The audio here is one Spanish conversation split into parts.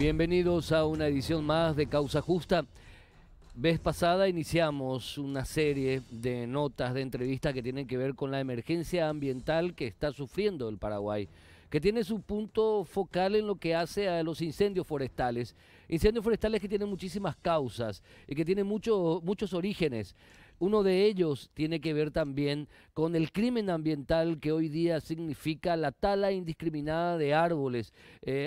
Bienvenidos a una edición más de Causa Justa. Vez pasada iniciamos una serie de notas, de entrevistas que tienen que ver con la emergencia ambiental que está sufriendo el Paraguay, que tiene su punto focal en lo que hace a los incendios forestales. Incendios forestales que tienen muchísimas causas y que tienen muchos orígenes. Uno de ellos tiene que ver también con el crimen ambiental que hoy día significa la tala indiscriminada de árboles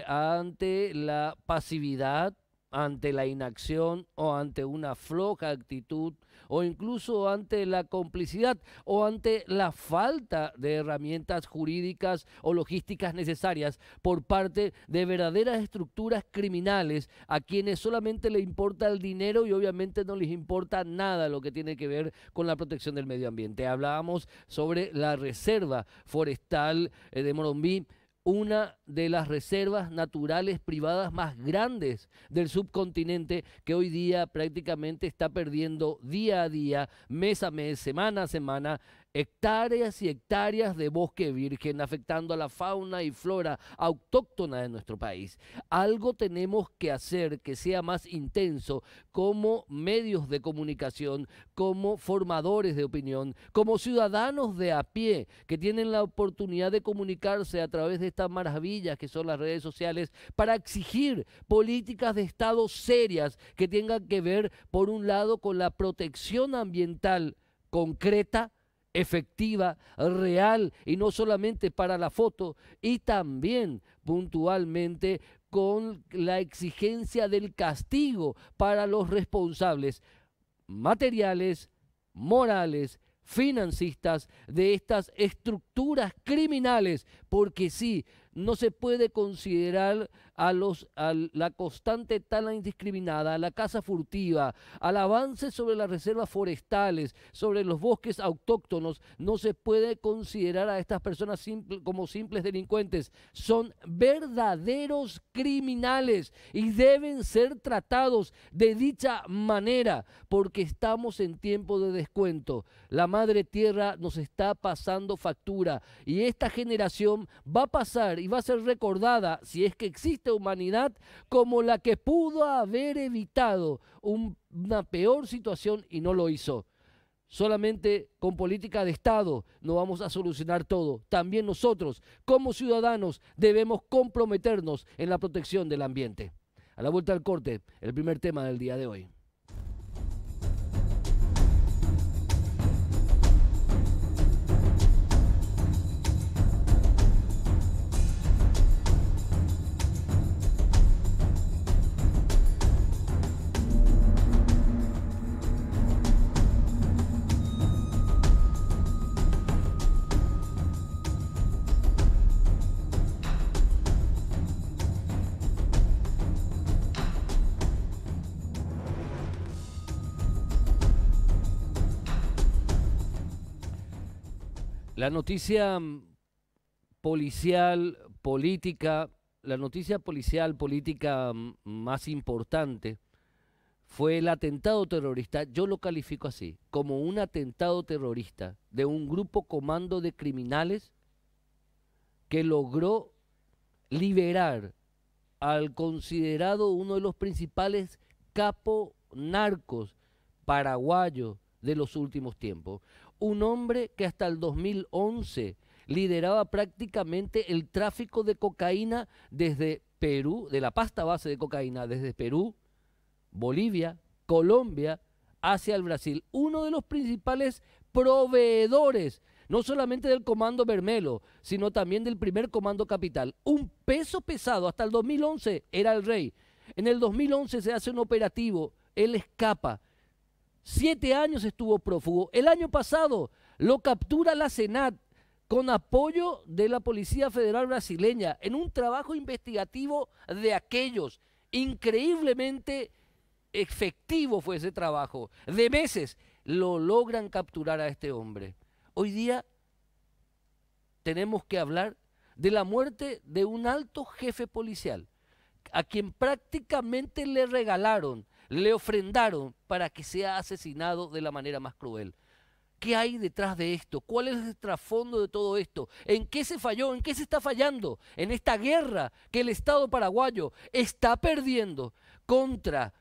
ante la pasividad, ante la inacción o ante una floja actitud o incluso ante la complicidad o ante la falta de herramientas jurídicas o logísticas necesarias por parte de verdaderas estructuras criminales a quienes solamente les importa el dinero y obviamente no les importa nada lo que tiene que ver con la protección del medio ambiente. Hablábamos sobre la reserva forestal de Morombí, una de las reservas naturales privadas más grandes del subcontinente, que hoy día prácticamente está perdiendo día a día, mes a mes, semana a semana, hectáreas y hectáreas de bosque virgen, afectando a la fauna y flora autóctona de nuestro país. Algo tenemos que hacer que sea más intenso como medios de comunicación, como formadores de opinión, como ciudadanos de a pie que tienen la oportunidad de comunicarse a través de estas maravillas que son las redes sociales para exigir políticas de Estado serias que tengan que ver, por un lado, con la protección ambiental concreta, efectiva, real y no solamente para la foto, y también puntualmente con la exigencia del castigo para los responsables materiales, morales, financistas de estas estructuras criminales, porque sí, no se puede considerar a la constante tala indiscriminada, a la caza furtiva, al avance sobre las reservas forestales, sobre los bosques autóctonos, no se puede considerar a estas personas como simples delincuentes. Son verdaderos criminales y deben ser tratados de dicha manera, porque estamos en tiempo de descuento. La madre tierra nos está pasando factura y esta generación va a pasar y va a ser recordada, si es que existe humanidad, como la que pudo haber evitado una peor situación y no lo hizo. Solamente con política de Estado no vamos a solucionar todo. También nosotros, como ciudadanos, debemos comprometernos en la protección del ambiente. A la vuelta del corte, el primer tema del día de hoy. La noticia policial, política, la noticia policial, política más importante fue el atentado terrorista. Yo lo califico así, como un atentado terrorista de un grupo comando de criminales que logró liberar al considerado uno de los principales capos narcos paraguayos de los últimos tiempos. Un hombre que hasta el 2011 lideraba prácticamente el tráfico de cocaína desde Perú, de la pasta base de cocaína, desde Perú, Bolivia, Colombia, hacia el Brasil. Uno de los principales proveedores, no solamente del Comando Bermelo, sino también del primer Comando Capital. Un peso pesado, hasta el 2011 era el rey. En el 2011 se hace un operativo, él escapa. 7 años estuvo prófugo. El año pasado lo captura la SENAT con apoyo de la Policía Federal Brasileña en un trabajo investigativo de aquellos. Increíblemente efectivo fue ese trabajo. De meses lo logran capturar a este hombre. Hoy día tenemos que hablar de la muerte de un alto jefe policial, a quien prácticamente le regalaron, le ofrendaron para que sea asesinado de la manera más cruel. ¿Qué hay detrás de esto? ¿Cuál es el trasfondo de todo esto? ¿En qué se falló? ¿En qué se está fallando? En esta guerra que el Estado paraguayo está perdiendo contra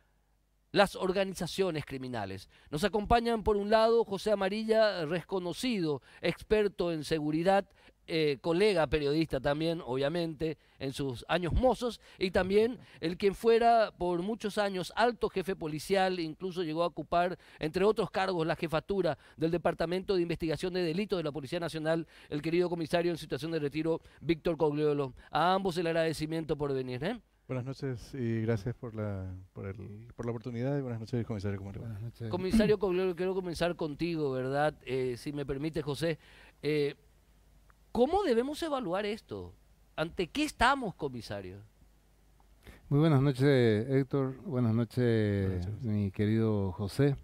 las organizaciones criminales. Nos acompañan por un lado José Amarilla, reconocido experto en seguridad, colega periodista también, obviamente, en sus años mozos, y también el quien fuera por muchos años alto jefe policial, incluso llegó a ocupar, entre otros cargos, la jefatura del Departamento de Investigación de Delitos de la Policía Nacional, el querido comisario en situación de retiro, Víctor Cogliolo. A ambos el agradecimiento por venir. Buenas noches y gracias por la oportunidad y buenas noches, comisario. ¿Cómo le va? Buenas noches. Comisario Cogliolo, quiero comenzar contigo, ¿verdad? Si me permite, José. ¿Cómo debemos evaluar esto? ¿Ante qué estamos, comisario? Muy buenas noches, Héctor. Buenas noches, mi querido José.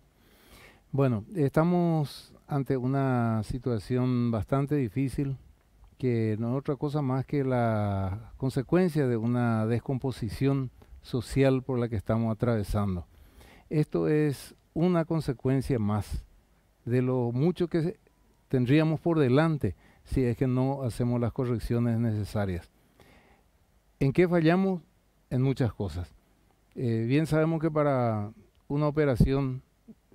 Bueno, estamos ante una situación bastante difícil, que no es otra cosa más que la consecuencia de una descomposición social por la que estamos atravesando. Esto es una consecuencia más de lo mucho que tendríamos por delante si es que no hacemos las correcciones necesarias. ¿En qué fallamos? En muchas cosas. Bien sabemos que para una operación,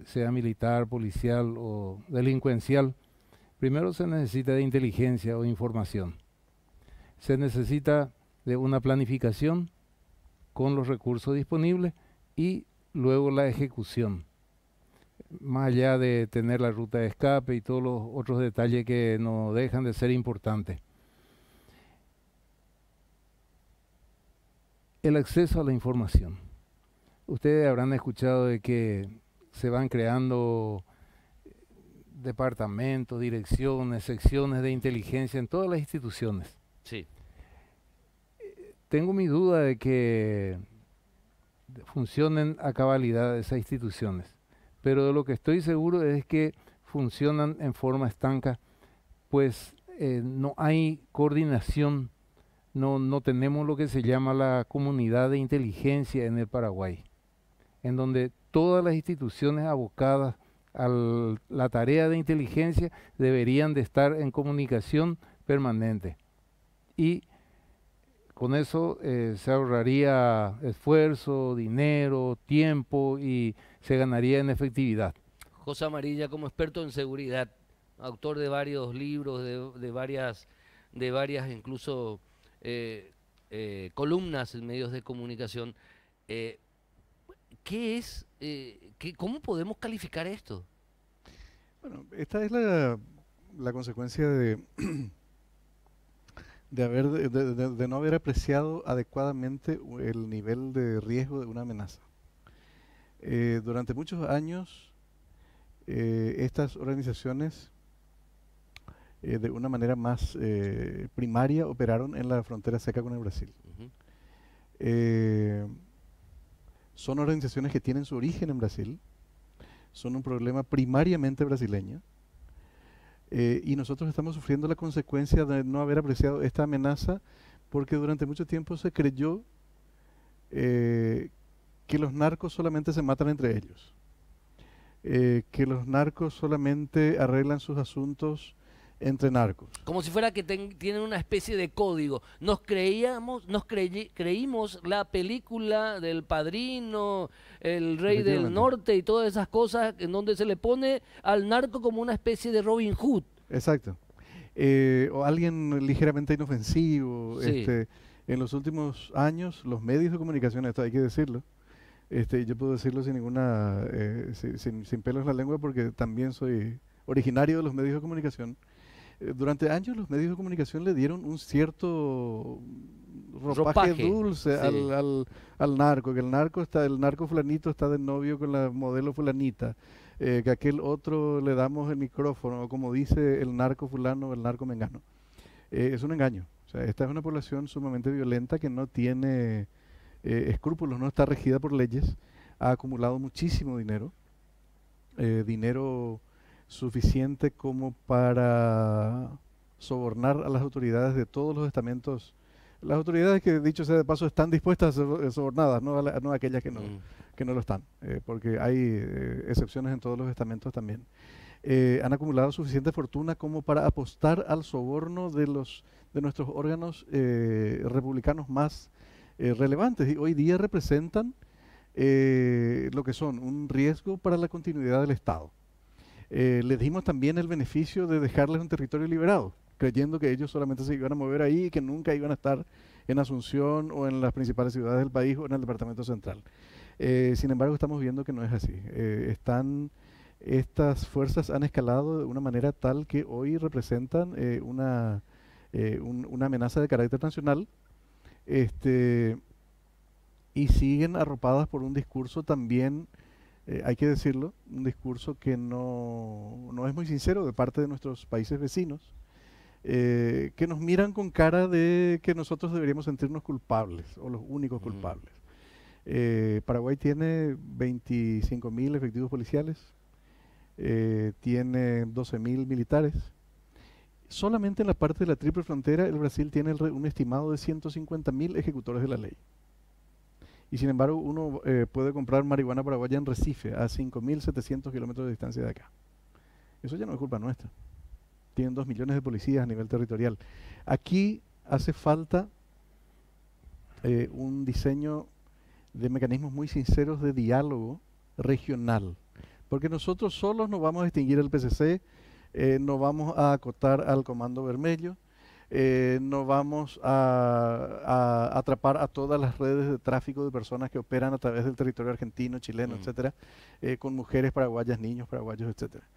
sea militar, policial o delincuencial, primero se necesita de inteligencia o información. Se necesita de una planificación con los recursos disponibles y luego la ejecución. Más allá de tener la ruta de escape y todos los otros detalles que no dejan de ser importantes. El acceso a la información. Ustedes habrán escuchado de que se van creando departamentos, direcciones, secciones de inteligencia en todas las instituciones. Sí. Tengo mi duda de que funcionen a cabalidad esas instituciones, pero de lo que estoy seguro es que funcionan en forma estanca, pues no hay coordinación, no tenemos lo que se llama la comunidad de inteligencia en el Paraguay, en donde todas las instituciones abocadas a la tarea de inteligencia deberían de estar en comunicación permanente. Y con eso se ahorraría esfuerzo, dinero, tiempo y se ganaría en efectividad. José Amarilla, como experto en seguridad, autor de varios libros, de varias incluso columnas en medios de comunicación, ¿cómo podemos calificar esto? Bueno, esta es la consecuencia de no haber apreciado adecuadamente el nivel de riesgo de una amenaza. Durante muchos años, estas organizaciones, de una manera más primaria, operaron en la frontera seca con el Brasil. Son organizaciones que tienen su origen en Brasil, son un problema primariamente brasileño, y nosotros estamos sufriendo la consecuencia de no haber apreciado esta amenaza porque durante mucho tiempo se creyó que los narcos solamente se matan entre ellos, que los narcos solamente arreglan sus asuntos entre narcos. Como si fuera que tienen una especie de código. Creímos la película del Padrino, El Rey del Norte y todas esas cosas en donde se le pone al narco como una especie de Robin Hood. Exacto. O alguien ligeramente inofensivo. Sí. En los últimos años, los medios de comunicación, esto hay que decirlo, yo puedo decirlo sin ninguna, sin pelos en la lengua porque también soy originario de los medios de comunicación. Durante años los medios de comunicación le dieron un cierto ropaje dulce, sí, al narco, que el narco fulanito está de novio con la modelo fulanita, que aquel otro le damos el micrófono, o como dice el narco fulano o el narco mengano. Es un engaño. O sea, esta es una población sumamente violenta que no tiene escrúpulos, no está regida por leyes, ha acumulado muchísimo dinero, dinero suficiente como para sobornar a las autoridades de todos los estamentos, las autoridades que, dicho sea de paso, están dispuestas a ser sobornadas, no aquellas que no lo están, porque hay excepciones en todos los estamentos también. han acumulado suficiente fortuna como para apostar al soborno de nuestros órganos republicanos más relevantes, y hoy día representan lo que son un riesgo para la continuidad del Estado. Les dimos también el beneficio de dejarles un territorio liberado, creyendo que ellos solamente se iban a mover ahí y que nunca iban a estar en Asunción o en las principales ciudades del país o en el departamento central. Sin embargo, estamos viendo que no es así. Estas fuerzas han escalado de una manera tal que hoy representan una amenaza de carácter nacional, y siguen arropadas por un discurso también, hay que decirlo, un discurso que no es muy sincero de parte de nuestros países vecinos, que nos miran con cara de que nosotros deberíamos sentirnos culpables o los únicos culpables. Paraguay tiene 25.000 efectivos policiales, tiene 12.000 militares. Solamente en la parte de la triple frontera el Brasil tiene un estimado de 150.000 ejecutores de la ley. Y sin embargo uno puede comprar marihuana paraguaya en Recife, a 5.700 kilómetros de distancia de acá. Eso ya no es culpa nuestra. Tienen 2 millones de policías a nivel territorial. Aquí hace falta un diseño de mecanismos muy sinceros de diálogo regional. Porque nosotros solos no vamos a extinguir el PCC, no vamos a acotar al Comando Vermelho, no vamos a atrapar a todas las redes de tráfico de personas que operan a través del territorio argentino, chileno, etcétera, con mujeres paraguayas, niños paraguayos, etcétera.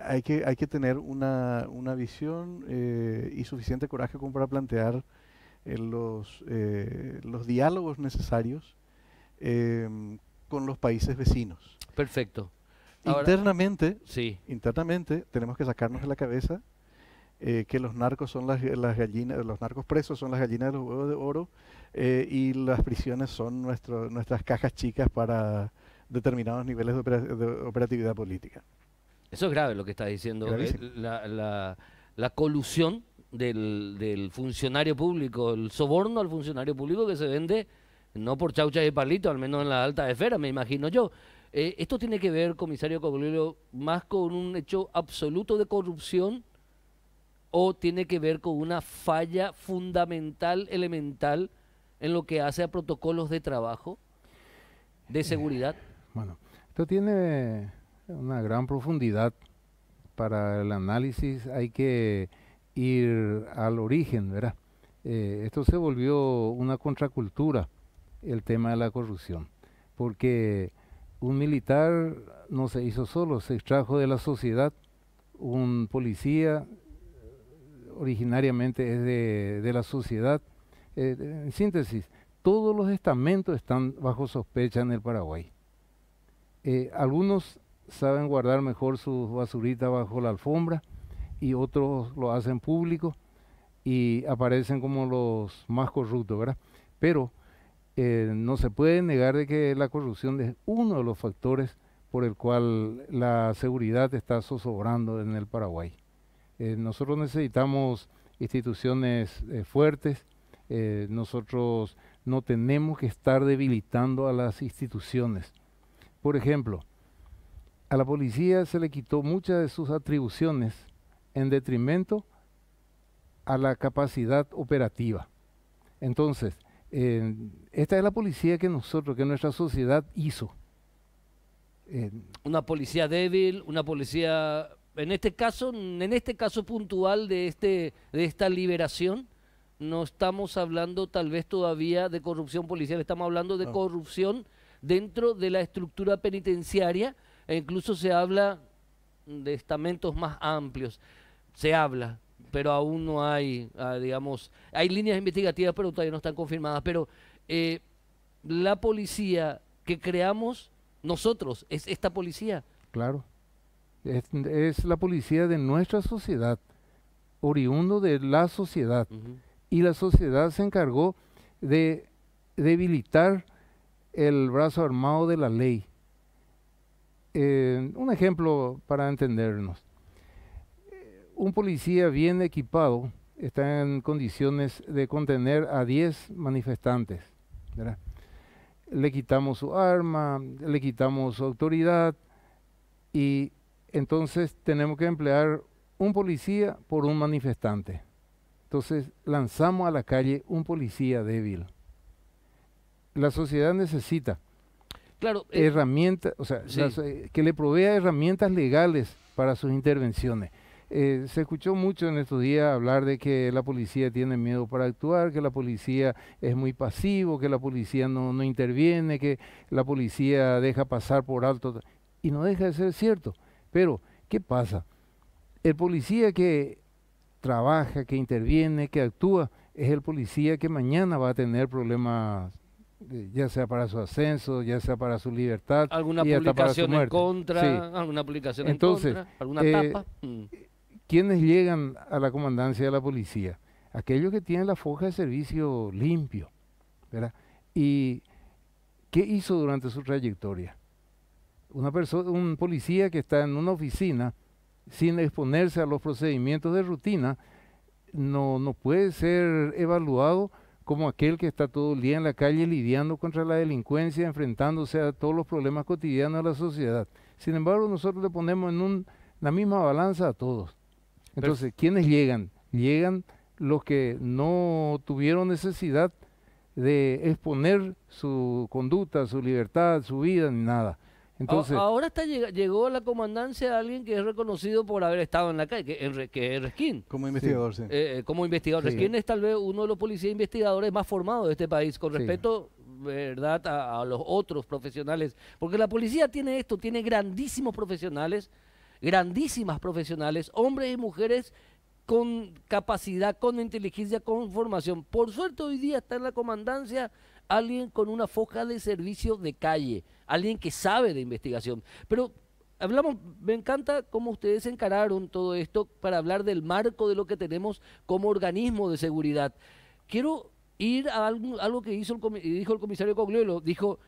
Hay que tener una visión y suficiente coraje como para plantear los diálogos necesarios con los países vecinos. Perfecto. Internamente, sí, internamente tenemos que sacarnos de la cabeza que los narcos son las gallinas, los narcos presos son las gallinas de los huevos de oro, y las prisiones son nuestras cajas chicas para determinados niveles de operatividad política. Eso es grave lo que está diciendo. La colusión del funcionario público, el soborno al funcionario público que se vende no por chaucha y palito, al menos en la alta esfera, me imagino yo. Esto tiene que ver, comisario Coglio, más con un hecho absoluto de corrupción, o tiene que ver con una falla fundamental, elemental, en lo que hace a protocolos de trabajo, de seguridad. Bueno, esto tiene una gran profundidad. Para el análisis hay que ir al origen, ¿verdad? Esto se volvió una contracultura, el tema de la corrupción, porque un militar no se hizo solo, se extrajo de la sociedad. Un policía originariamente es de la sociedad. En síntesis, todos los estamentos están bajo sospecha en el Paraguay. Algunos saben guardar mejor sus basuritas bajo la alfombra y otros lo hacen público y aparecen como los más corruptos, ¿verdad? Pero no se puede negar de que la corrupción es uno de los factores por el cual la seguridad está zozobrando en el Paraguay. Nosotros necesitamos instituciones fuertes. Nosotros no tenemos que estar debilitando a las instituciones. Por ejemplo, a la policía se le quitó muchas de sus atribuciones en detrimento a la capacidad operativa. Entonces, esta es la policía que nuestra sociedad hizo. Una policía débil, una policía, en este caso puntual de esta liberación, no estamos hablando tal vez todavía de corrupción policial, estamos hablando de corrupción dentro de la estructura penitenciaria, e incluso se habla de estamentos más amplios, se habla, pero aún no hay, digamos, hay líneas investigativas, pero todavía no están confirmadas. Pero la policía que creamos nosotros es esta policía. Claro, es la policía de nuestra sociedad, oriundo de la sociedad. Y la sociedad se encargó de debilitar el brazo armado de la ley. Un ejemplo para entendernos. Un policía bien equipado está en condiciones de contener a 10 manifestantes, ¿verdad? Le quitamos su arma, le quitamos su autoridad y entonces tenemos que emplear un policía por un manifestante. Entonces lanzamos a la calle un policía débil. La sociedad necesita herramientas, o sea, sí. que le provea herramientas legales para sus intervenciones. Se escuchó mucho en estos días hablar de que la policía tiene miedo para actuar, que la policía es muy pasivo, que la policía no interviene, que la policía deja pasar por alto. Y no deja de ser cierto. Pero, ¿qué pasa? El policía que trabaja, que interviene, que actúa, es el policía que mañana va a tener problemas, ya sea para su ascenso, ya sea para su libertad, Alguna y hasta para su publicación en muerte. contra, Sí. alguna publicación Entonces, en contra, alguna tapa. ¿Quiénes llegan a la comandancia de la policía? Aquellos que tienen la foja de servicio limpio, ¿verdad? ¿Y qué hizo durante su trayectoria? Un policía que está en una oficina sin exponerse a los procedimientos de rutina no puede ser evaluado como aquel que está todo el día en la calle lidiando contra la delincuencia, enfrentándose a todos los problemas cotidianos de la sociedad. Sin embargo, nosotros le ponemos en la misma balanza a todos. Entonces, ¿quiénes llegan? Llegan los que no tuvieron necesidad de exponer su conducta, su libertad, su vida, ni nada. Entonces, ahora llegó a la comandancia alguien que es reconocido por haber estado en la calle, que es Resquín. Como investigador, sí. Como investigador. Sí. Resquín es tal vez uno de los policías investigadores más formados de este país, con Sí. respecto, ¿verdad?, a los otros profesionales. Porque la policía tiene grandísimas profesionales, hombres y mujeres con capacidad, con inteligencia, con formación. Por suerte hoy día está en la comandancia alguien con una foja de servicio de calle, alguien que sabe de investigación. Pero me encanta cómo ustedes encararon todo esto para hablar del marco de lo que tenemos como organismo de seguridad. Quiero ir a algo que dijo el comisario Cogliolo. Dijo,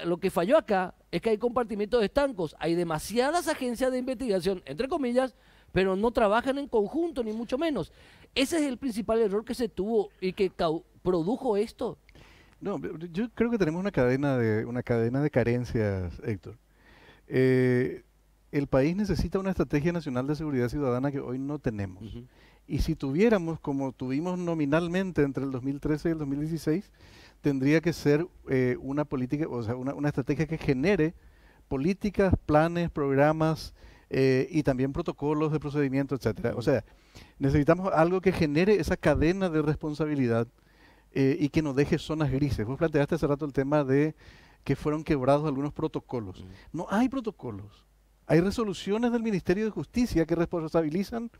lo que falló acá es que hay compartimientos estancos, hay demasiadas agencias de investigación, entre comillas, pero no trabajan en conjunto, ni mucho menos. Ese es el principal error que se tuvo y que produjo esto. No, yo creo que tenemos una cadena de carencias, Héctor. El país necesita una estrategia nacional de seguridad ciudadana que hoy no tenemos. Uh-huh. Y si tuviéramos, como tuvimos nominalmente entre el 2013 y el 2016, tendría que ser una política, o sea, una estrategia que genere políticas, planes, programas y también protocolos de procedimiento, etcétera. O sea, necesitamos algo que genere esa cadena de responsabilidad y que nos deje zonas grises. Vos planteaste hace rato el tema de que fueron quebrados algunos protocolos. No hay protocolos. Hay resoluciones del Ministerio de Justicia que responsabilizan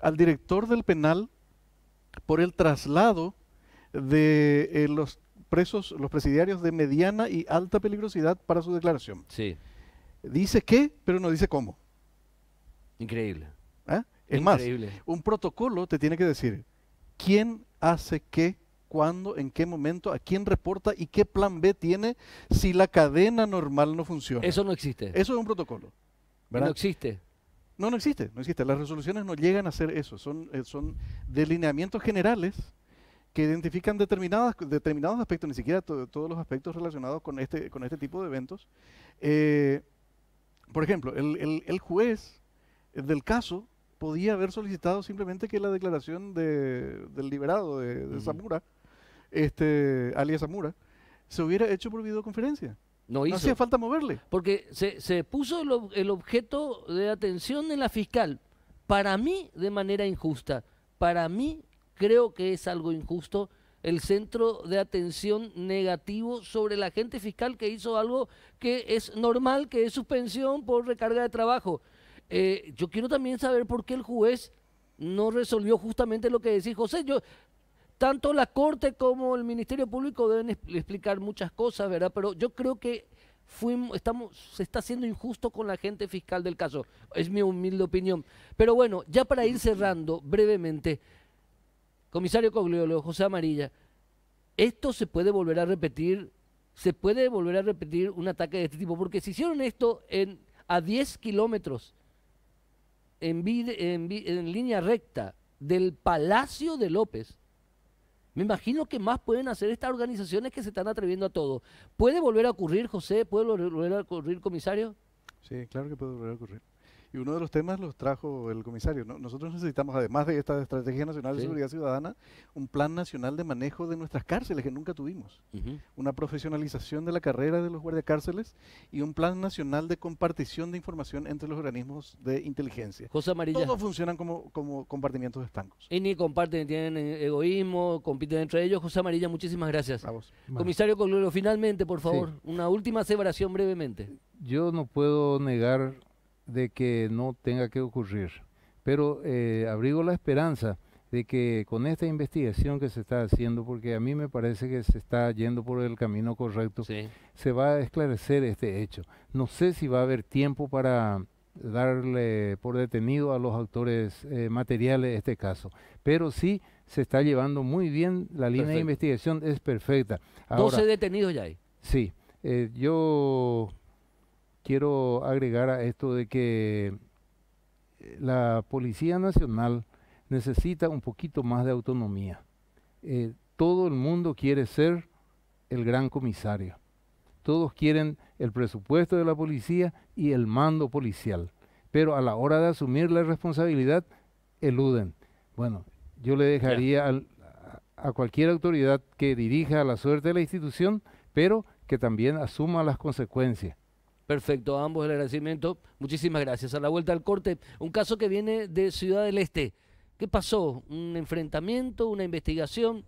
al director del penal por el traslado de los presos, los presidiarios de mediana y alta peligrosidad para su declaración. Sí. Dice qué, pero no dice cómo. Increíble. ¿Ah? Es Increíble. más, un protocolo te tiene que decir quién hace qué, cuándo, en qué momento, a quién reporta y qué plan B tiene si la cadena normal no funciona. Eso no existe. Eso es un protocolo. ¿Verdad? No existe. No existe. Las resoluciones no llegan a ser eso. Son delineamientos generales que identifican determinados aspectos, ni siquiera todos los aspectos relacionados con este tipo de eventos. Por ejemplo, el juez del caso podía haber solicitado simplemente que la declaración del liberado de Zamora, alias Zamora, se hubiera hecho por videoconferencia. No hizo. No hacía falta moverle. Porque se puso el objeto de atención en la fiscal, para mí de manera injusta. Para mí creo que es algo injusto el centro de atención negativo sobre el agente fiscal que hizo algo que es normal, que es suspensión por recarga de trabajo. Yo quiero también saber por qué el juez no resolvió justamente lo que decís, José. Tanto la Corte como el Ministerio Público deben explicar muchas cosas, ¿verdad? Pero yo creo que se está haciendo injusto con la agente fiscal del caso. Es mi humilde opinión. Pero bueno, ya para ir cerrando brevemente, comisario Cogliolo, José Amarilla, esto se puede volver a repetir, un ataque de este tipo, porque si hicieron esto a 10 kilómetros en línea recta del Palacio de López, me imagino que más pueden hacer estas organizaciones que se están atreviendo a todo. ¿Puede volver a ocurrir, José? ¿Puede volver a ocurrir, comisario? Sí, claro que puede volver a ocurrir. Y uno de los temas los trajo el comisario, ¿no? Nosotros necesitamos, además de esta Estrategia Nacional de Sí. Seguridad Ciudadana, un plan nacional de manejo de nuestras cárceles que nunca tuvimos. Una profesionalización de la carrera de los guardiacárceles y un plan nacional de compartición de información entre los organismos de inteligencia. José Amarilla. Todos funcionan como compartimientos estancos. Y ni comparten, tienen egoísmo, compiten entre ellos. José Amarilla, muchísimas gracias. A vos. Bueno, Comisario Coglero, finalmente, por favor, Sí. una última aseveración brevemente. yo no puedo negar de que no tenga que ocurrir, pero abrigo la esperanza de que con esta investigación que se está haciendo, porque a mí me parece que se está yendo por el camino correcto, Sí. se va a esclarecer este hecho. No sé si va a haber tiempo para darle por detenido a los autores materiales de este caso, pero sí se está llevando muy bien, la línea de Perfecto. investigación es perfecta. Ahora, 12 detenidos ya hay. sí, yo quiero agregar a esto de que la Policía Nacional necesita un poquito más de autonomía. Todo el mundo quiere ser el gran comisario. Todos quieren el presupuesto de la policía y el mando policial, pero a la hora de asumir la responsabilidad, eluden. Bueno, yo le dejaría a cualquier autoridad que dirija la suerte de la institución, pero que también asuma las consecuencias. Perfecto, a ambos el agradecimiento. Muchísimas gracias. A la vuelta al corte, un caso que viene de Ciudad del Este. ¿Qué pasó? ¿Un enfrentamiento? ¿Una investigación?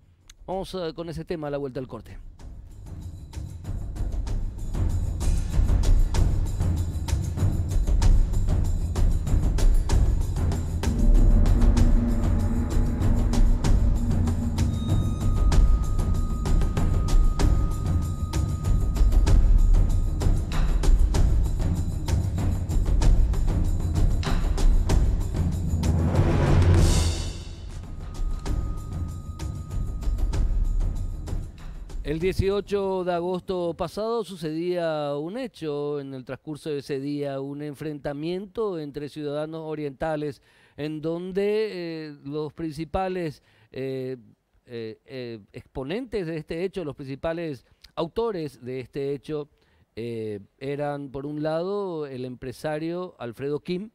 Vamos con ese tema a la vuelta al corte. El 18 de agosto pasado sucedía un hecho, en el transcurso de ese día, un enfrentamiento entre ciudadanos orientales en donde los principales exponentes de este hecho, los principales autores de este hecho, eran por un lado el empresario Alfredo Kim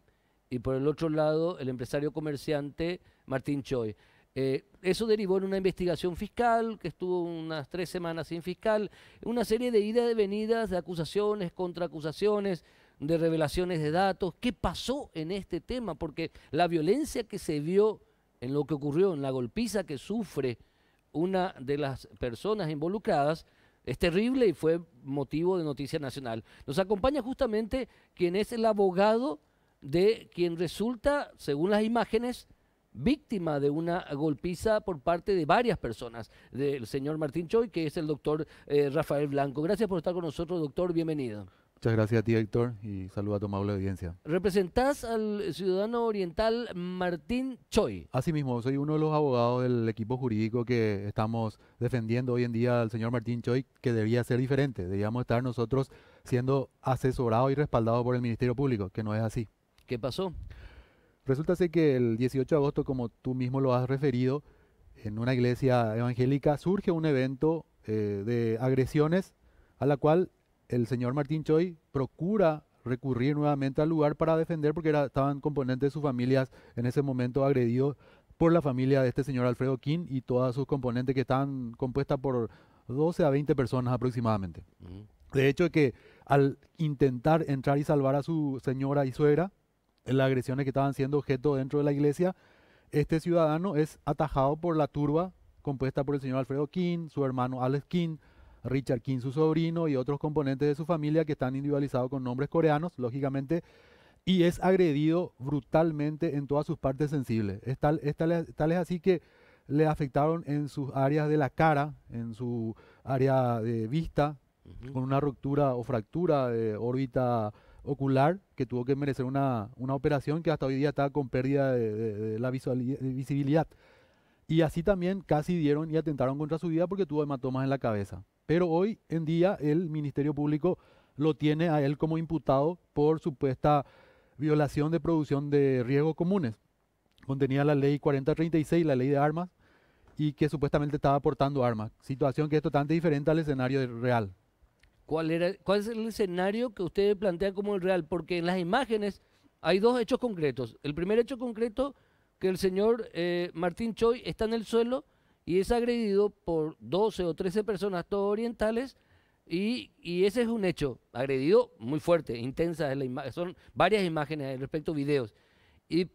y por el otro lado el empresario comerciante Martín Choi. Eso derivó en una investigación fiscal que estuvo unas 3 semanas sin fiscal, una serie de idas y venidas, de acusaciones, contraacusaciones, de revelaciones de datos. ¿Qué pasó en este tema? Porque la violencia que se vio en lo que ocurrió, en la golpiza que sufre una de las personas involucradas, es terrible y fue motivo de noticia nacional. Nos acompaña justamente quien es el abogado de quien resulta, según las imágenes, víctima de una golpiza por parte de varias personas, del señor Martín Choi, que es el doctor Rafael Blanco. Gracias por estar con nosotros, doctor, bienvenido. Muchas gracias a ti, Héctor, y saludo a tu amable audiencia. Representás al ciudadano oriental Martín Choi. Asimismo, soy uno de los abogados del equipo jurídico que estamos defendiendo hoy en día al señor Martín Choi, que debería ser diferente. Deberíamos estar nosotros siendo asesorados y respaldados por el Ministerio Público, que no es así. ¿Qué pasó? Resulta ser que el 18 de agosto, como tú mismo lo has referido, en una iglesia evangélica surge un evento de agresiones a la cual el señor Martín Choi procura recurrir nuevamente al lugar para defender porque estaban componentes de sus familias en ese momento agredidos por la familia de este señor Alfredo Kim y todas sus componentes que están compuestas por 12 a 20 personas aproximadamente. De hecho, que al intentar entrar y salvar a su señora y suegra, en las agresiones que estaban siendo objeto dentro de la iglesia, este ciudadano es atajado por la turba compuesta por el señor Alfredo Kim, su hermano Alex Kim, Richard Kim, su sobrino, y otros componentes de su familia que están individualizados con nombres coreanos, lógicamente, y es agredido brutalmente en todas sus partes sensibles. Tal es así que le afectaron en sus áreas de la cara, en su área de vista, con una ruptura o fractura de órbita ocular, que tuvo que merecer una operación que hasta hoy día está con pérdida de la visibilidad. Y así también casi dieron y atentaron contra su vida porque tuvo hematomas en la cabeza. Pero hoy en día el Ministerio Público lo tiene a él como imputado por supuesta violación de producción de riesgos comunes. Contenía la ley 4036, la ley de armas, y que supuestamente estaba portando armas. Situación que es totalmente diferente al escenario real. ¿Cuál es el escenario que ustedes plantean como el real? Porque en las imágenes hay dos hechos concretos. El primer hecho concreto, que el señor Martín Choi está en el suelo y es agredido por 12 o 13 personas, todos orientales, y ese es un hecho, agredido muy fuerte, intensa, son varias imágenes al respecto, videos.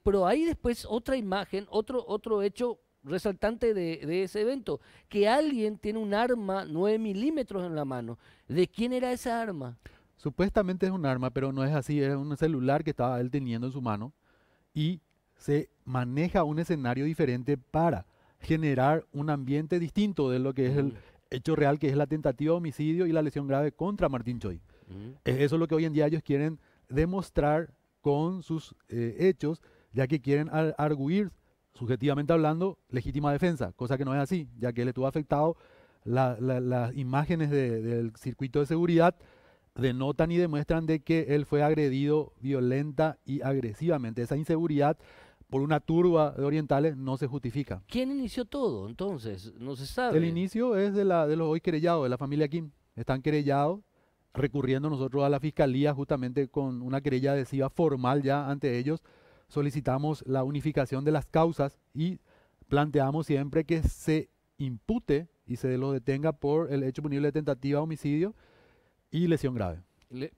Pero hay después otra imagen, otro hecho resaltante de ese evento, que alguien tiene un arma 9 milímetros en la mano. ¿De quién era esa arma? Supuestamente es un arma, pero no es así, es un celular que estaba él teniendo en su mano y se maneja un escenario diferente para generar un ambiente distinto de lo que es el hecho real, que es la tentativa de homicidio y la lesión grave contra Martín Choi. Es eso lo que hoy en día ellos quieren demostrar con sus hechos, ya que quieren arguir, subjetivamente hablando, legítima defensa, cosa que no es así, ya que él estuvo afectado. Las imágenes del circuito de seguridad denotan y demuestran de que él fue agredido violenta y agresivamente. Esa inseguridad por una turba de orientales no se justifica. ¿Quién inició todo entonces? No se sabe. El inicio es de los hoy querellados, de la familia Kim. Están querellados, recurriendo nosotros a la fiscalía justamente con una querella adhesiva formal ya ante ellos. Solicitamos la unificación de las causas y planteamos siempre que se impute y se lo detenga por el hecho punible de tentativa de homicidio y lesión grave.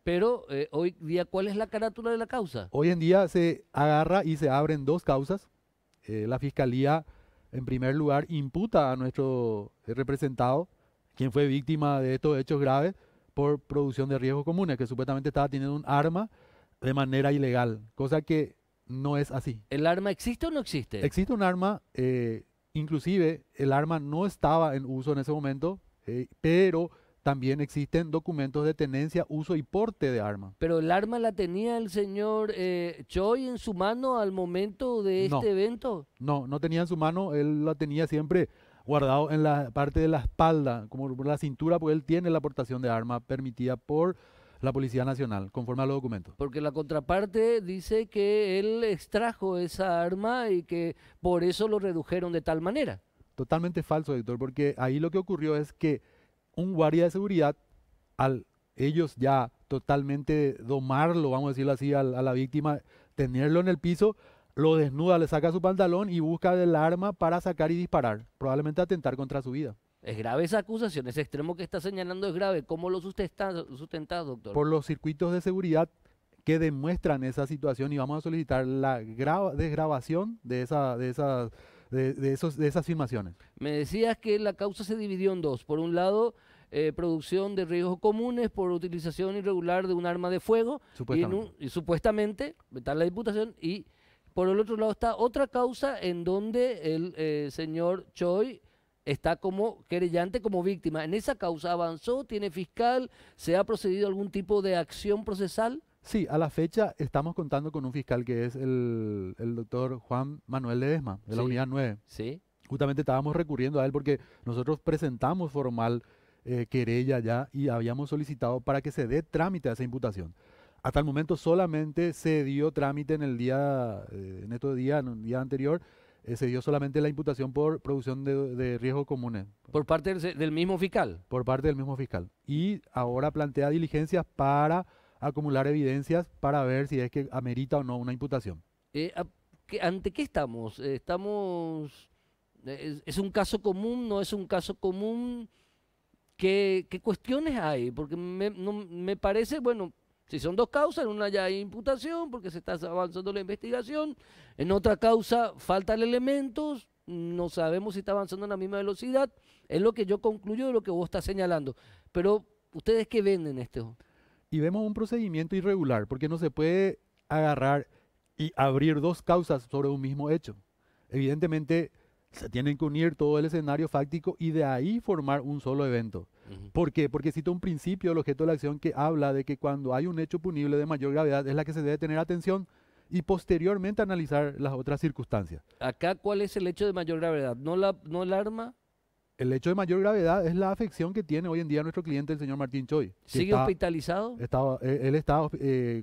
Pero hoy día, ¿cuál es la carátula de la causa? Hoy en día se agarra y se abren dos causas. La fiscalía, en primer lugar, imputa a nuestro representado, quien fue víctima de estos hechos graves, por producción de riesgos comunes, que supuestamente estaba teniendo un arma de manera ilegal, cosa que no es así. ¿El arma existe o no existe? Existe un arma, inclusive el arma no estaba en uso en ese momento, pero también existen documentos de tenencia, uso y porte de arma. ¿Pero el arma la tenía el señor Choi en su mano al momento de este evento? No tenía en su mano, él la tenía siempre guardado en la parte de la espalda, como por la cintura, porque él tiene la aportación de arma permitida por la Policía Nacional, conforme a los documentos. Porque la contraparte dice que él extrajo esa arma y que por eso lo redujeron de tal manera. Totalmente falso, Héctor, porque ahí lo que ocurrió es que un guardia de seguridad, al ellos ya totalmente domarlo, vamos a decirlo así, a la víctima, tenerlo en el piso, lo desnuda, le saca su pantalón y busca el arma para sacar y disparar, probablemente atentar contra su vida. Es grave esa acusación, ese extremo que está señalando es grave. ¿Cómo lo sustentás, doctor? Por los circuitos de seguridad que demuestran esa situación, y vamos a solicitar la desgrabación de esas filmaciones. Me decías que la causa se dividió en dos. Por un lado, producción de riesgos comunes por utilización irregular de un arma de fuego. Y supuestamente, está la imputación, y por el otro lado está otra causa en donde el señor Choi está como querellante, como víctima. ¿En esa causa avanzó? ¿Tiene fiscal? ¿Se ha procedido a algún tipo de acción procesal? Sí, a la fecha estamos contando con un fiscal que es el doctor Juan Manuel Ledesma, de la Unidad 9. Sí. Justamente estábamos recurriendo a él porque nosotros presentamos formal querella ya y habíamos solicitado para que se dé trámite a esa imputación. Hasta el momento solamente se dio trámite en un día anterior, se dio solamente la imputación por producción de riesgos comunes. ¿Por parte del mismo fiscal? Por parte del mismo fiscal. Y ahora plantea diligencias para acumular evidencias para ver si es que amerita o no una imputación. ¿Ante qué estamos? ¿Es un caso común? ¿No es un caso común? ¿Qué cuestiones hay? Porque me parece, bueno, si son dos causas, en una ya hay imputación porque se está avanzando la investigación, en otra causa faltan elementos, no sabemos si está avanzando en la misma velocidad, es lo que yo concluyo de lo que vos estás señalando. Pero, ¿ustedes qué ven en esto? Y vemos un procedimiento irregular, porque no se puede agarrar y abrir dos causas sobre un mismo hecho. Evidentemente, se tienen que unir todo el escenario fáctico y de ahí formar un solo evento. ¿Por qué? Porque cita un principio del objeto de la acción que habla de que cuando hay un hecho punible de mayor gravedad es la que se debe tener atención y posteriormente analizar las otras circunstancias. Acá, ¿cuál es el hecho de mayor gravedad? ¿No el arma? El hecho de mayor gravedad es la afección que tiene hoy en día nuestro cliente, el señor Martín Choi. ¿Sigue hospitalizado? Él está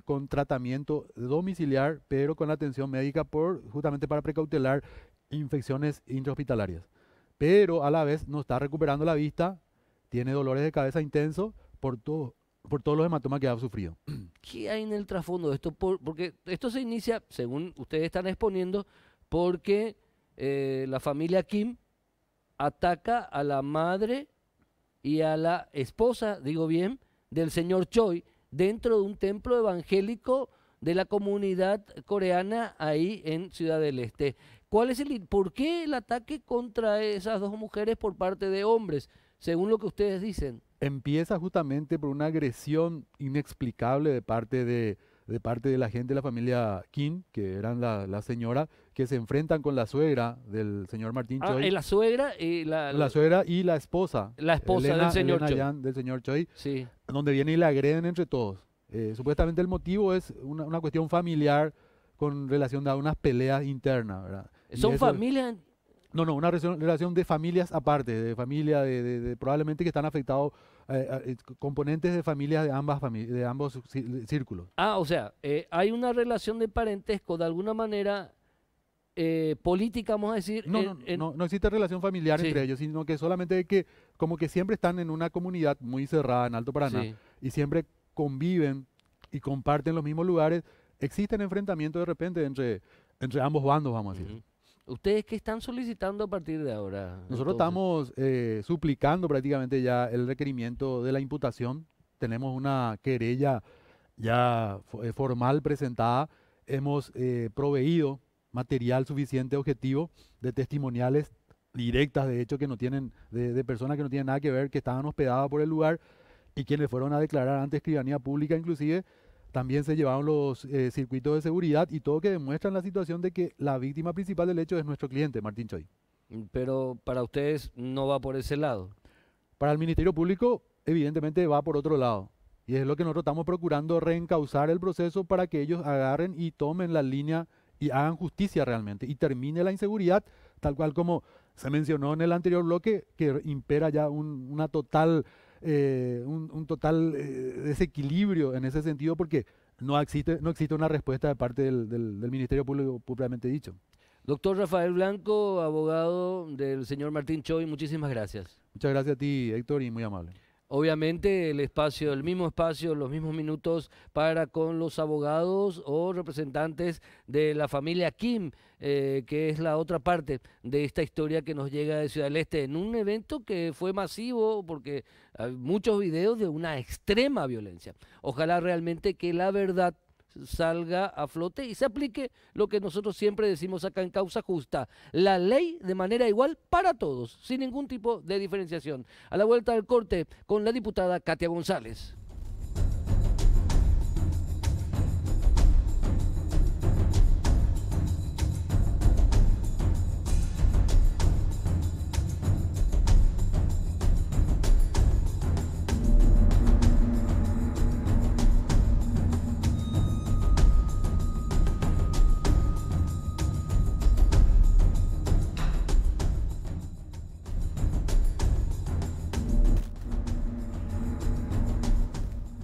con tratamiento domiciliar, pero con atención médica justamente para precautelar infecciones intrahospitalarias. Pero a la vez no está recuperando la vista, tiene dolores de cabeza intensos, por todo por todos los hematomas que ha sufrido. ¿Qué hay en el trasfondo de esto? Porque esto se inicia, según ustedes están exponiendo, porque la familia Kim ataca a la madre y a la esposa, digo bien, del señor Choi, dentro de un templo evangélico de la comunidad coreana ahí en Ciudad del Este. ¿Por qué el ataque contra esas dos mujeres por parte de hombres, según lo que ustedes dicen? Empieza justamente por una agresión inexplicable de parte de la gente de la familia Kim, que eran la señora, que se enfrentan con la suegra del señor Martín Choi. La suegra y la suegra y la esposa. La esposa Elena, del señor Elena Choi. Yan, del señor Choi, Sí. donde vienen y la agreden entre todos. Supuestamente el motivo es una cuestión familiar con relación a unas peleas internas, ¿verdad? Y ¿Son eso- familias? No, una relación de familias aparte, de familia, probablemente que están afectados componentes de familias de ambos círculos. O sea, hay una relación de parentesco de alguna manera política, vamos a decir. No existe relación familiar Sí. entre ellos, sino que solamente que como que siempre están en una comunidad muy cerrada en Alto Paraná Sí. y siempre conviven y comparten los mismos lugares, existen enfrentamientos de repente entre ambos bandos, vamos a decir. Ujú. ¿Ustedes qué están solicitando a partir de ahora? Nosotros entonces? estamos suplicando prácticamente ya el requerimiento de la imputación. Tenemos una querella ya formal presentada. Hemos proveído material suficiente objetivo de testimoniales directas, de hecho, que no tienen, de personas que no tienen nada que ver, que estaban hospedadas por el lugar y quienes fueron a declarar ante escribanía pública inclusive. También se llevaron los circuitos de seguridad y todo que demuestran la situación de que la víctima principal del hecho es nuestro cliente, Martín Choi. Pero para ustedes no va por ese lado. Para el Ministerio Público, evidentemente va por otro lado. Y es lo que nosotros estamos procurando reencauzar el proceso para que ellos agarren y tomen la línea y hagan justicia realmente. Y termine la inseguridad, tal cual como se mencionó en el anterior bloque, que impera ya un total desequilibrio en ese sentido, porque no existe una respuesta de parte del Ministerio Público propiamente dicho. Doctor Rafael Blanco, abogado del señor Martín Choi, muchísimas gracias. Muchas gracias a ti, Héctor, y muy amable. Obviamente el mismo espacio, los mismos minutos para con los abogados o representantes de la familia Kim, que es la otra parte de esta historia que nos llega de Ciudad del Este, en un evento que fue masivo porque hay muchos videos de una extrema violencia. Ojalá realmente que la verdad salga a flote y se aplique lo que nosotros siempre decimos acá en Causa Justa, la ley de manera igual para todos, sin ningún tipo de diferenciación. A la vuelta del corte con la diputada Katia González.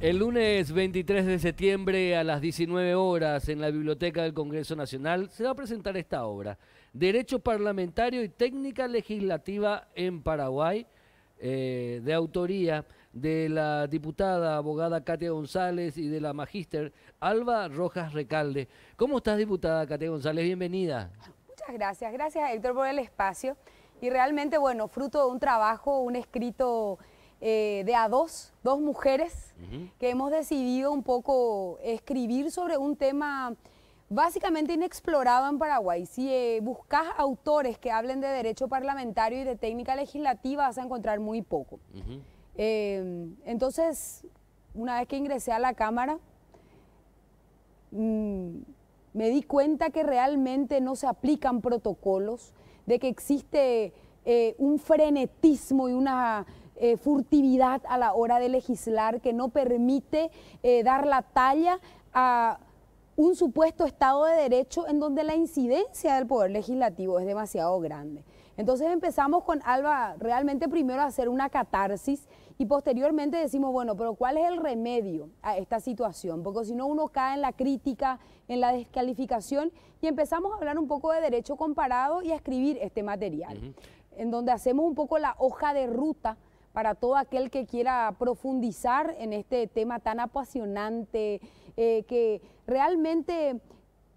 El lunes 23 de septiembre a las 19 horas en la Biblioteca del Congreso Nacional se va a presentar esta obra, Derecho Parlamentario y Técnica Legislativa en Paraguay, de autoría de la diputada abogada Katia González y de la magíster Alba Rojas Recalde. ¿Cómo estás, diputada Katia González? Bienvenida. Muchas gracias. Gracias, Héctor, por el espacio. Y realmente, bueno, fruto de un trabajo, un escrito de a dos mujeres que hemos decidido un poco escribir sobre un tema básicamente inexplorado en Paraguay. Si buscas autores que hablen de derecho parlamentario y de técnica legislativa, vas a encontrar muy poco. Entonces, una vez que ingresé a la Cámara, me di cuenta que realmente no se aplican protocolos, de que existe un frenetismo y una furtividad a la hora de legislar que no permite dar la talla a un supuesto Estado de Derecho en donde la incidencia del Poder Legislativo es demasiado grande. Entonces empezamos con Alba realmente primero a hacer una catarsis y posteriormente decimos, bueno, pero ¿cuál es el remedio a esta situación? Porque si no uno cae en la crítica, en la descalificación y empezamos a hablar un poco de derecho comparado y a escribir este material, en donde hacemos un poco la hoja de ruta para todo aquel que quiera profundizar en este tema tan apasionante, que realmente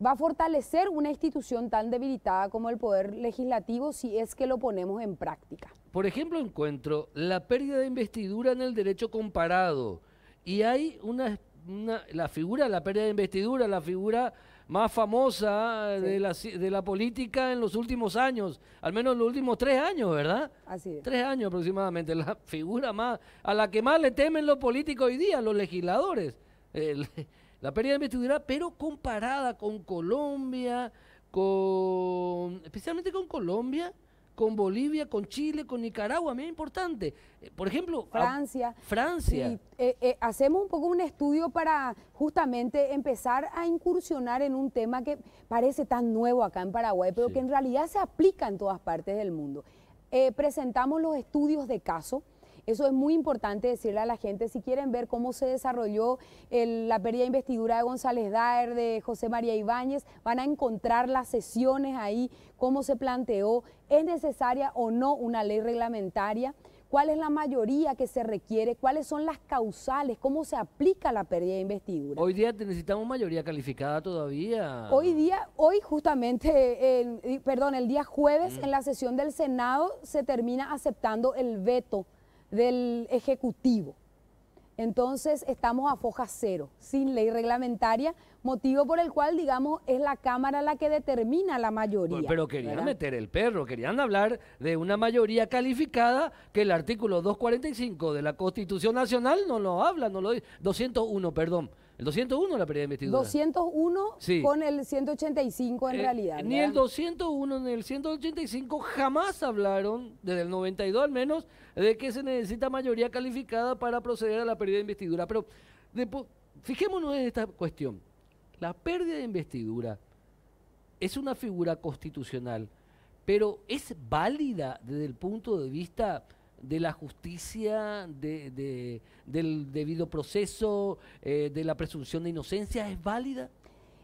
va a fortalecer una institución tan debilitada como el Poder Legislativo si es que lo ponemos en práctica. Por ejemplo, encuentro la pérdida de investidura en el derecho comparado y hay la figura, la pérdida de investidura, la figura más famosa de la política en los últimos años, al menos los últimos 3 años, ¿verdad? Así es. 3 años aproximadamente, la figura más, a la que más le temen los políticos hoy día, los legisladores. La pérdida de investidura, pero comparada con Colombia, especialmente con Colombia, con Bolivia, con Chile, con Nicaragua, a mí es importante. Por ejemplo, Francia. Francia. Hacemos un poco un estudio para justamente empezar a incursionar en un tema que parece tan nuevo acá en Paraguay, pero que en realidad se aplica en todas partes del mundo. Presentamos los estudios de caso. Eso es muy importante decirle a la gente, si quieren ver cómo se desarrolló la pérdida de investidura de González Daer, de José María Ibáñez, van a encontrar las sesiones ahí, cómo se planteó, es necesaria o no una ley reglamentaria, cuál es la mayoría que se requiere, cuáles son las causales, cómo se aplica la pérdida de investidura. Hoy día necesitamos mayoría calificada todavía. Hoy justamente, el día jueves en la sesión del Senado se termina aceptando el veto del Ejecutivo. Entonces estamos a foja cero, sin ley reglamentaria, motivo por el cual, digamos, es la Cámara la que determina la mayoría. Pero querían ¿verdad? meter el perro, querían hablar de una mayoría calificada que el artículo 245 de la Constitución Nacional no lo habla, no lo dice. 201, perdón. El 201 la pérdida de investidura. 201 Sí. con el 185 en realidad. Ni el ¿verdad? 201 ni el 185 jamás hablaron, desde el 92 al menos, de que se necesita mayoría calificada para proceder a la pérdida de investidura. Pero fijémonos en esta cuestión. La pérdida de investidura es una figura constitucional, pero ¿es válida desde el punto de vista de la justicia, del debido proceso, de la presunción de inocencia? ¿Es válida?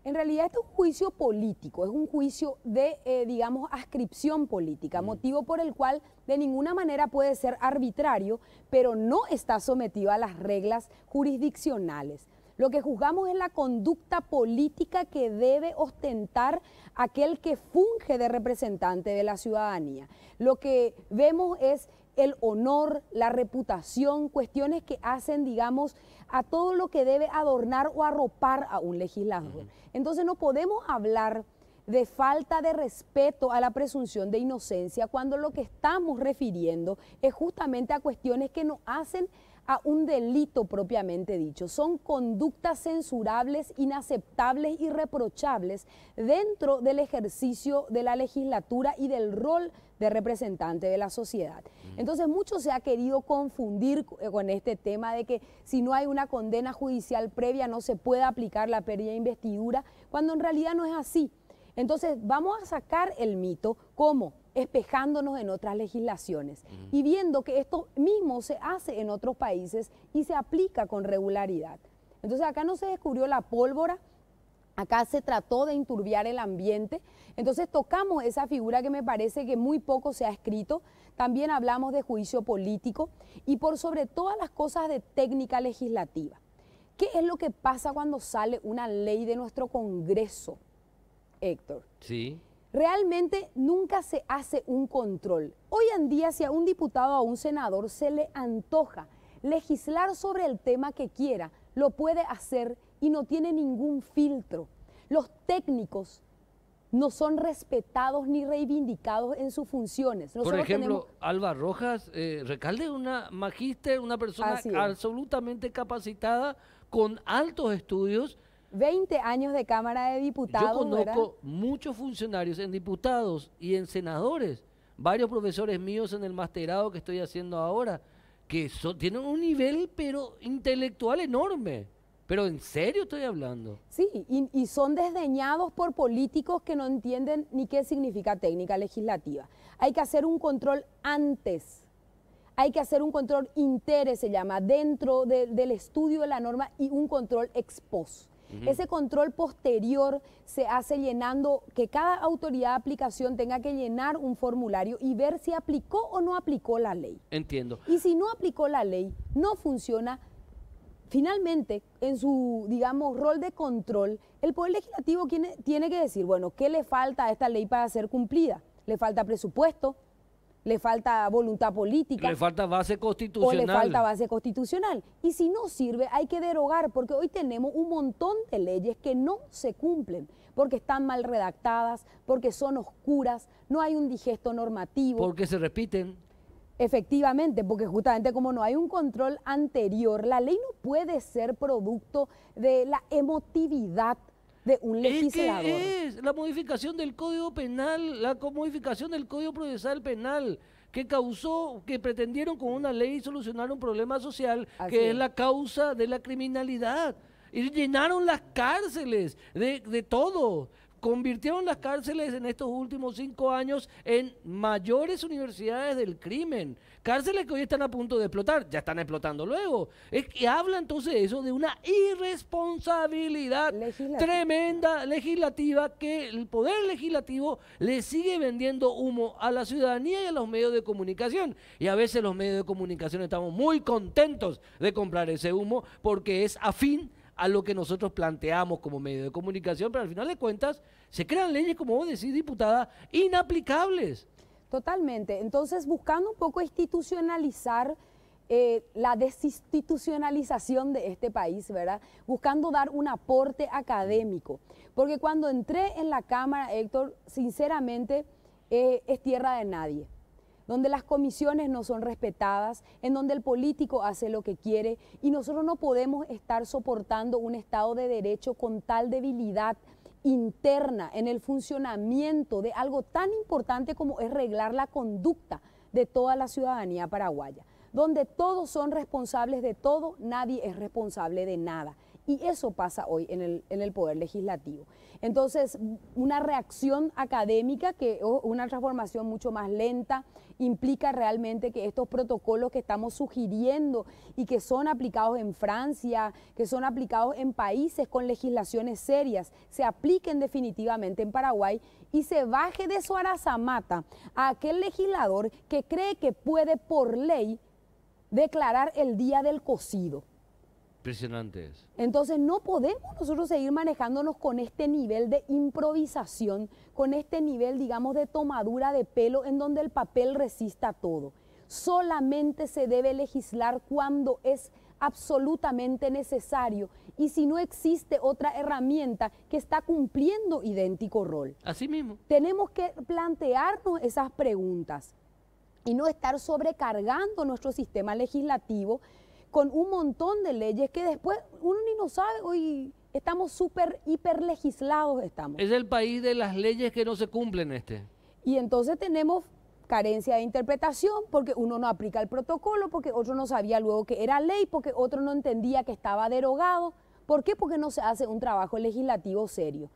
En realidad este es un juicio político, es un juicio de, digamos, adscripción política, motivo por el cual de ninguna manera puede ser arbitrario, pero no está sometido a las reglas jurisdiccionales. Lo que juzgamos es la conducta política que debe ostentar aquel que funge de representante de la ciudadanía. Lo que vemos es el honor, la reputación, cuestiones que hacen, digamos, a todo lo que debe adornar o arropar a un legislador. Entonces no podemos hablar de falta de respeto a la presunción de inocencia cuando lo que estamos refiriendo es justamente a cuestiones que nos hacen a un delito propiamente dicho. Son conductas censurables, inaceptables y reprochables dentro del ejercicio de la legislatura y del rol de representante de la sociedad. Entonces mucho se ha querido confundir con este tema de que si no hay una condena judicial previa no se puede aplicar la pérdida de investidura, cuando en realidad no es así. Entonces vamos a sacar el mito, ¿cómo? Espejándonos en otras legislaciones y viendo que esto mismo se hace en otros países y se aplica con regularidad. Entonces acá no se descubrió la pólvora, acá se trató de enturbiar el ambiente, entonces tocamos esa figura que me parece que muy poco se ha escrito, también hablamos de juicio político y por sobre todas las cosas de técnica legislativa. ¿Qué es lo que pasa cuando sale una ley de nuestro Congreso, Héctor? Sí. Realmente nunca se hace un control. Hoy en día, si a un diputado o a un senador se le antoja legislar sobre el tema que quiera, lo puede hacer y no tiene ningún filtro. Los técnicos no son respetados ni reivindicados en sus funciones. Por ejemplo, Alba Rojas, Recalde, una magíster, una persona absolutamente capacitada, con altos estudios. 20 años de Cámara de Diputados. Yo conozco muchos funcionarios en diputados y en senadores, varios profesores míos en el masterado que estoy haciendo ahora, que tienen un nivel pero intelectual enorme. Pero en serio estoy hablando. Sí, y son desdeñados por políticos que no entienden ni qué significa técnica legislativa. Hay que hacer un control antes. Hay que hacer un control inter, se llama, dentro del estudio de la norma y un control ex post. Ese control posterior se hace llenando, que cada autoridad de aplicación tenga que llenar un formulario y ver si aplicó o no aplicó la ley. Entiendo. Y si no aplicó la ley, no funciona. Finalmente, en su, digamos, rol de control, el Poder Legislativo tiene que decir, bueno, ¿qué le falta a esta ley para ser cumplida? ¿Le falta presupuesto? ¿Le falta voluntad política? Le falta base ¿O constitucional? le falta base constitucional? Y si no sirve, hay que derogar, porque hoy tenemos un montón de leyes que no se cumplen, porque están mal redactadas, porque son oscuras, no hay un digesto normativo. Porque se repiten. Efectivamente, porque justamente como no hay un control anterior, la ley no puede ser producto de la emotividad de un legislador. Es la modificación del Código Penal, la modificación del Código Procesal Penal, que causó, que pretendieron con una ley solucionar un problema social, Así que es es. la causa de la criminalidad. Y llenaron las cárceles de todo. Convirtieron las cárceles en estos últimos 5 años en mayores universidades del crimen. Cárceles que hoy están a punto de explotar, ya están explotando luego. Es que habla entonces eso de una irresponsabilidad tremenda legislativa, que el Poder Legislativo le sigue vendiendo humo a la ciudadanía y a los medios de comunicación. Y a veces los medios de comunicación estamos muy contentos de comprar ese humo porque es afín a lo que nosotros planteamos como medio de comunicación, pero al final de cuentas se crean leyes, como vos decís, diputada, inaplicables. Totalmente. Entonces, buscando un poco institucionalizar la desinstitucionalización de este país, ¿verdad? Buscando dar un aporte académico. Porque cuando entré en la Cámara, Héctor, sinceramente, es tierra de nadie, donde las comisiones no son respetadas, en donde el político hace lo que quiere y nosotros no podemos estar soportando un Estado de Derecho con tal debilidad interna en el funcionamiento de algo tan importante como es reglar la conducta de toda la ciudadanía paraguaya, donde todos son responsables de todo, nadie es responsable de nada. Y eso pasa hoy en el Poder Legislativo. Entonces, una reacción académica, una transformación mucho más lenta, implica realmente que estos protocolos que estamos sugiriendo y que son aplicados en Francia, que son aplicados en países con legislaciones serias, se apliquen definitivamente en Paraguay y se baje de su arazamata a aquel legislador que cree que puede por ley declarar el día del cocido. Impresionante es. Entonces no podemos nosotros seguir manejándonos con este nivel de improvisación, con este nivel, digamos, de tomadura de pelo en donde el papel resista todo. Solamente se debe legislar cuando es absolutamente necesario y si no existe otra herramienta que está cumpliendo idéntico rol. Así mismo. Tenemos que plantearnos esas preguntas y no estar sobrecargando nuestro sistema legislativo con un montón de leyes que después uno ni no sabe, hoy estamos hiper legislados estamos. Es el país de las leyes que no se cumplen Y entonces tenemos carencia de interpretación porque uno no aplica el protocolo, porque otro no sabía luego que era ley, porque otro no entendía que estaba derogado. ¿Por qué? Porque no se hace un trabajo legislativo serio.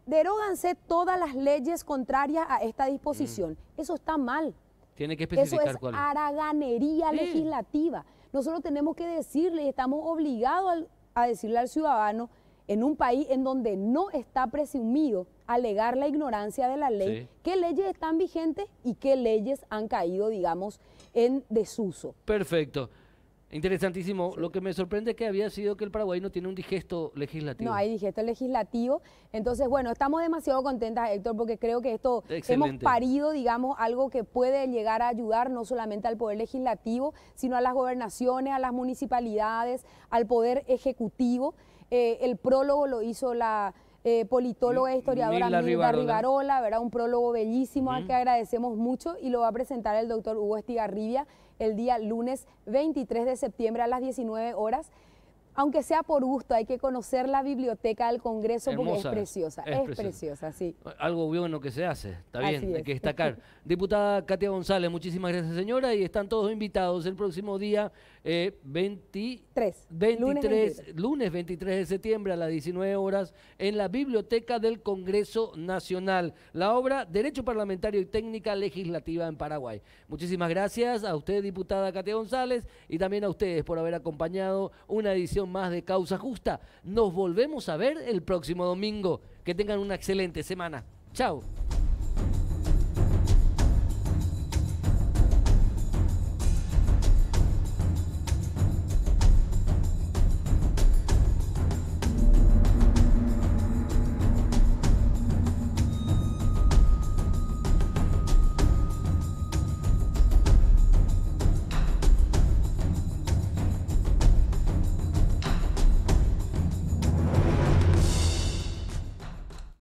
Deróganse todas las leyes contrarias a esta disposición. Eso está mal. Tiene que especificar Eso cuál es es. haraganería legislativa. Nosotros tenemos que decirle y estamos obligados a decirle al ciudadano en un país en donde no está presumido alegar la ignorancia de la ley, qué leyes están vigentes y qué leyes han caído, digamos, en desuso. Perfecto. Interesantísimo. Lo que me sorprende es que había sido que el Paraguay no tiene un digesto legislativo. No hay digesto legislativo. Entonces, bueno, estamos demasiado contentas, Héctor, porque creo que esto hemos parido, digamos, algo que puede llegar a ayudar no solamente al Poder Legislativo, sino a las gobernaciones, a las municipalidades, al Poder Ejecutivo. El prólogo lo hizo la politóloga e historiadora Milda Rivarola, ¿verdad? Un prólogo bellísimo al que agradecemos mucho y lo va a presentar el doctor Hugo Estigarribia el día lunes 23 de septiembre a las 19 horas. Aunque sea por gusto, hay que conocer la biblioteca del Congreso porque es preciosa, es preciosa, sí. Algo bueno que se hace, está bien, Así hay que destacar. Diputada Katia González, muchísimas gracias señora y están todos invitados el próximo día lunes 23 de septiembre a las 19 horas en la Biblioteca del Congreso Nacional. La obra Derecho Parlamentario y Técnica Legislativa en Paraguay. Muchísimas gracias a usted, diputada Katia González, y también a ustedes por haber acompañado una edición más de Causa Justa. Nos volvemos a ver el próximo domingo. Que tengan una excelente semana. Chao.